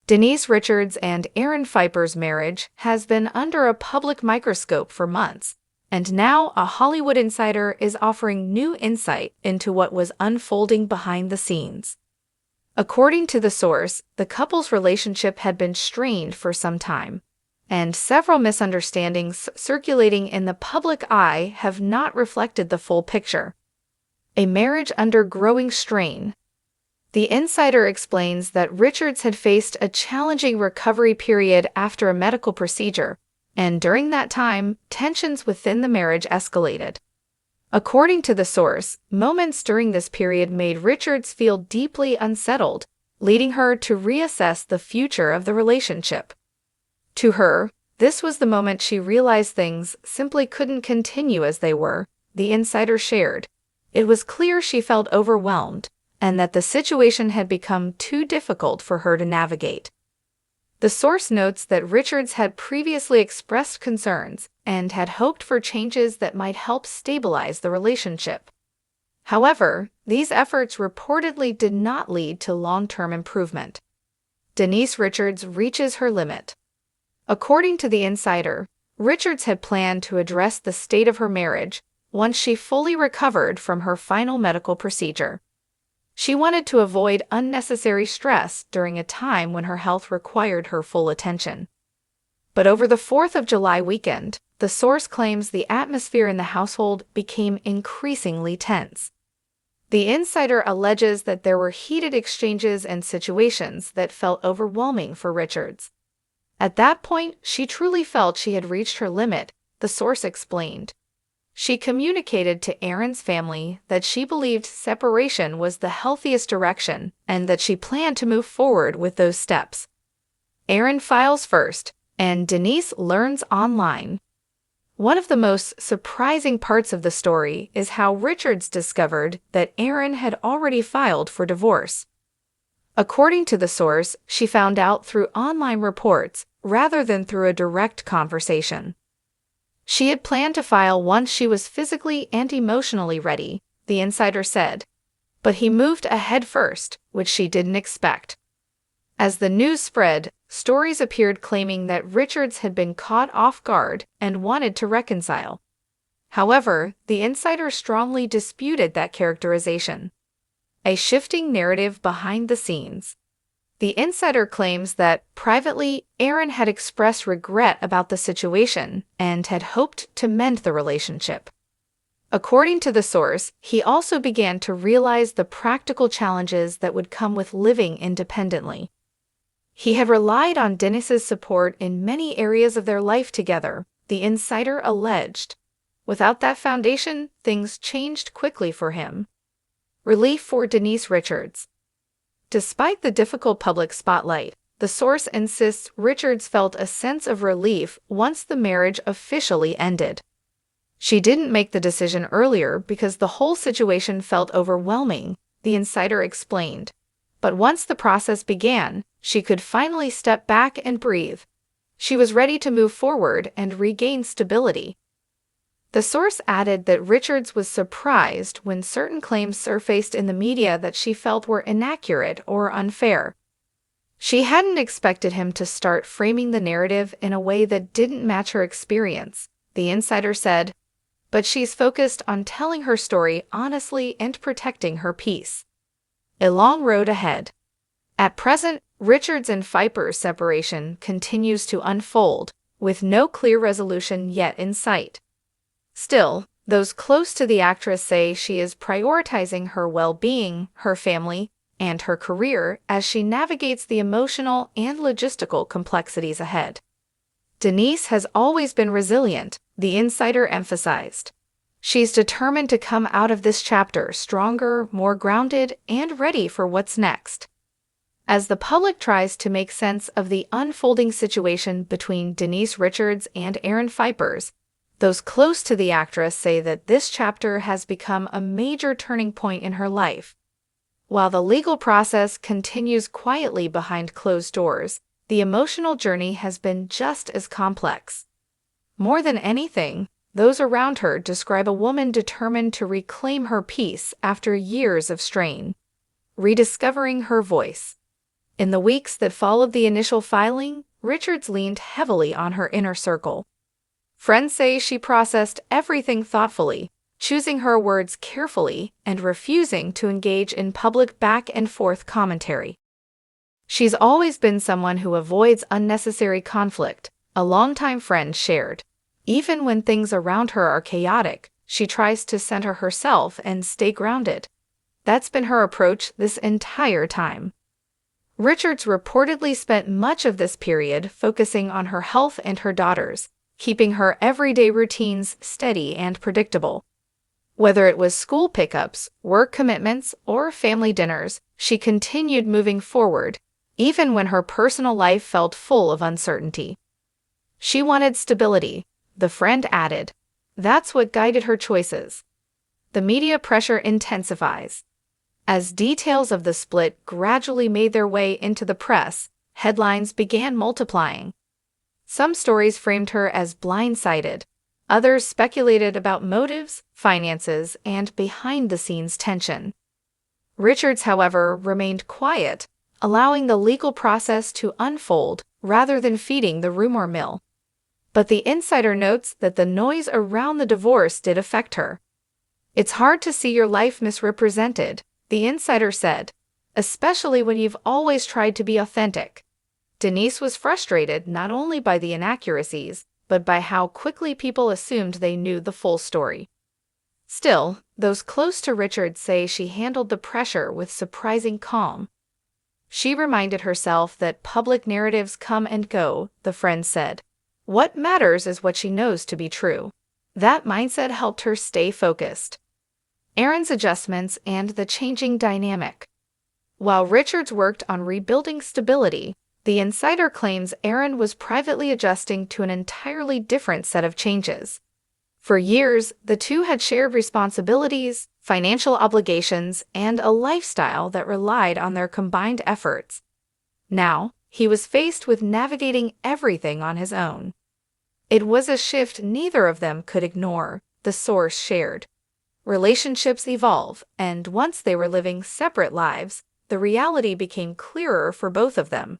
Denise Richards and Aaron Phypers' marriage has been under a public microscope for months, and now a Hollywood insider is offering new insight into what was unfolding behind the scenes. According to the source, the couple's relationship had been strained for some time, and several misunderstandings circulating in the public eye have not reflected the full picture. A marriage under growing strain. The insider explains that Richards had faced a challenging recovery period after a medical procedure, and during that time, tensions within the marriage escalated. According to the source, moments during this period made Richards feel deeply unsettled, leading her to reassess the future of the relationship. To her, this was the moment she realized things simply couldn't continue as they were, the insider shared. It was clear she felt overwhelmed, and that the situation had become too difficult for her to navigate. The source notes that Richards had previously expressed concerns and had hoped for changes that might help stabilize the relationship. However, these efforts reportedly did not lead to long-term improvement. Denise Richards reaches her limit. According to the insider, Richards had planned to address the state of her marriage once she fully recovered from her final medical procedure. She wanted to avoid unnecessary stress during a time when her health required her full attention. But over the 4th of July weekend, the source claims the atmosphere in the household became increasingly tense. The insider alleges that there were heated exchanges and situations that felt overwhelming for Richards. At that point, she truly felt she had reached her limit, the source explained. She communicated to Aaron's family that she believed separation was the healthiest direction and that she planned to move forward with those steps. Aaron files first, and Denise learns online. One of the most surprising parts of the story is how Richards discovered that Aaron had already filed for divorce. According to the source, she found out through online reports rather than through a direct conversation. She had planned to file once she was physically and emotionally ready, the insider said. But he moved ahead first, which she didn't expect. As the news spread, stories appeared claiming that Richards had been caught off guard and wanted to reconcile. However, the insider strongly disputed that characterization. A shifting narrative behind the scenes. The insider claims that, privately, Aaron had expressed regret about the situation and had hoped to mend the relationship. According to the source, he also began to realize the practical challenges that would come with living independently. He had relied on Denise's support in many areas of their life together, the insider alleged. Without that foundation, things changed quickly for him. Relief for Denise Richards. Despite the difficult public spotlight, the source insists Richards felt a sense of relief once the marriage officially ended. She didn't make the decision earlier because the whole situation felt overwhelming, the insider explained. But once the process began, she could finally step back and breathe. She was ready to move forward and regain stability. The source added that Richards was surprised when certain claims surfaced in the media that she felt were inaccurate or unfair. She hadn't expected him to start framing the narrative in a way that didn't match her experience, the insider said, but she's focused on telling her story honestly and protecting her peace. A long road ahead. At present, Richards and Phypers' separation continues to unfold, with no clear resolution yet in sight. Still, those close to the actress say she is prioritizing her well-being, her family, and her career as she navigates the emotional and logistical complexities ahead. Denise has always been resilient, the insider emphasized. She's determined to come out of this chapter stronger, more grounded, and ready for what's next. As the public tries to make sense of the unfolding situation between Denise Richards and Aaron Phypers, those close to the actress say that this chapter has become a major turning point in her life. While the legal process continues quietly behind closed doors, the emotional journey has been just as complex. More than anything, those around her describe a woman determined to reclaim her peace after years of strain, rediscovering her voice. In the weeks that followed the initial filing, Richards leaned heavily on her inner circle. Friends say she processed everything thoughtfully, choosing her words carefully and refusing to engage in public back-and-forth commentary. She's always been someone who avoids unnecessary conflict, a longtime friend shared. Even when things around her are chaotic, she tries to center herself and stay grounded. That's been her approach this entire time. Richards reportedly spent much of this period focusing on her health and her daughters, keeping her everyday routines steady and predictable. Whether it was school pickups, work commitments, or family dinners, she continued moving forward, even when her personal life felt full of uncertainty. She wanted stability, the friend added. That's what guided her choices. The media pressure intensifies. As details of the split gradually made their way into the press, headlines began multiplying. Some stories framed her as blindsided. Others speculated about motives, finances, and behind-the-scenes tension. Richards, however, remained quiet, allowing the legal process to unfold rather than feeding the rumor mill. But the insider notes that the noise around the divorce did affect her. "It's hard to see your life misrepresented," the insider said, "especially when you've always tried to be authentic." Denise was frustrated not only by the inaccuracies, but by how quickly people assumed they knew the full story. Still, those close to Richards say she handled the pressure with surprising calm. She reminded herself that public narratives come and go, the friend said. What matters is what she knows to be true. That mindset helped her stay focused. Aaron's adjustments and the changing dynamic. While Richards worked on rebuilding stability, the insider claims Aaron was privately adjusting to an entirely different set of changes. For years, the two had shared responsibilities, financial obligations, and a lifestyle that relied on their combined efforts. Now, he was faced with navigating everything on his own. It was a shift neither of them could ignore, the source shared. Relationships evolve, and once they were living separate lives, the reality became clearer for both of them.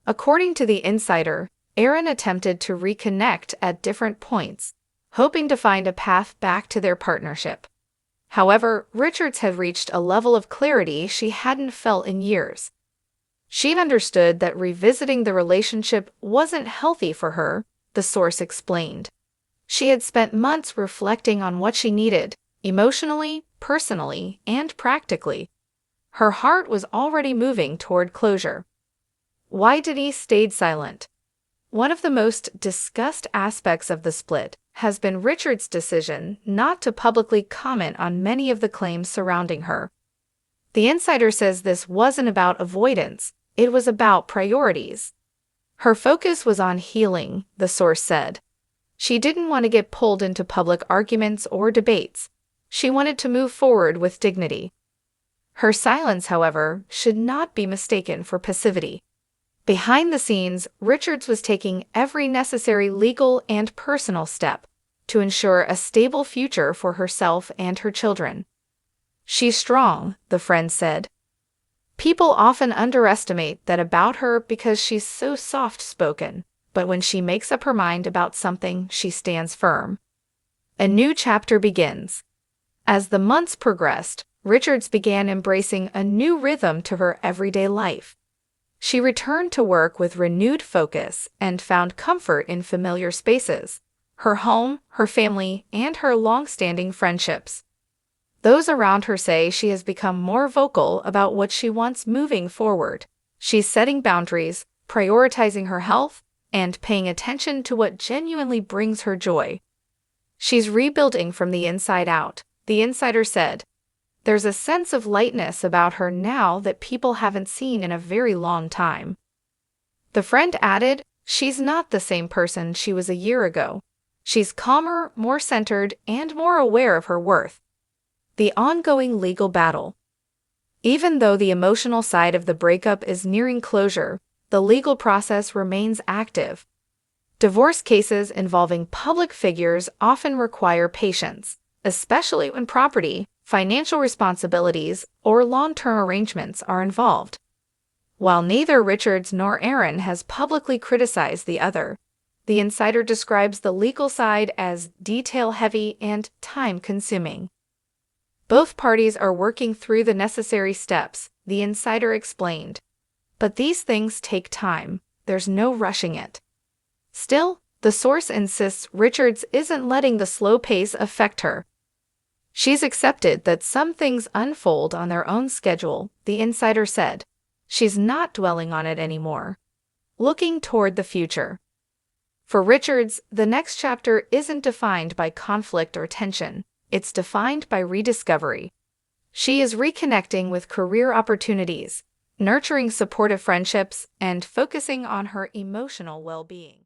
According to the insider, Aaron attempted to reconnect at different points, hoping to find a path back to their partnership. However, Richards had reached a level of clarity she hadn't felt in years. She understood that revisiting the relationship wasn't healthy for her, the source explained. She had spent months reflecting on what she needed, emotionally, personally, and practically. Her heart was already moving toward closure. Why Denise stayed silent? One of the most discussed aspects of the split has been Richards' decision not to publicly comment on many of the claims surrounding her. The insider says this wasn't about avoidance, it was about priorities. Her focus was on healing, the source said. She didn't want to get pulled into public arguments or debates. She wanted to move forward with dignity. Her silence, however, should not be mistaken for passivity. Behind the scenes, Richards was taking every necessary legal and personal step to ensure a stable future for herself and her children. She's strong, the friend said. People often underestimate that about her because she's so soft-spoken, but when she makes up her mind about something, she stands firm. A new chapter begins. As the months progressed, Richards began embracing a new rhythm to her everyday life. She returned to work with renewed focus and found comfort in familiar spaces, her home, her family, and her long-standing friendships. Those around her say she has become more vocal about what she wants moving forward. She's setting boundaries, prioritizing her health, and paying attention to what genuinely brings her joy. She's rebuilding from the inside out, the insider said. There's a sense of lightness about her now that people haven't seen in a very long time. The friend added, she's not the same person she was a year ago. She's calmer, more centered, and more aware of her worth. The ongoing legal battle. Even though the emotional side of the breakup is nearing closure, the legal process remains active. Divorce cases involving public figures often require patience, especially when property, financial responsibilities, or long-term arrangements are involved. While neither Richards nor Aaron has publicly criticized the other, the insider describes the legal side as detail-heavy and time-consuming. Both parties are working through the necessary steps, the insider explained. But these things take time. There's no rushing it. Still, the source insists Richards isn't letting the slow pace affect her. She's accepted that some things unfold on their own schedule, the insider said. She's not dwelling on it anymore. Looking toward the future. For Richards, the next chapter isn't defined by conflict or tension. It's defined by rediscovery. She is reconnecting with career opportunities, nurturing supportive friendships, and focusing on her emotional well-being.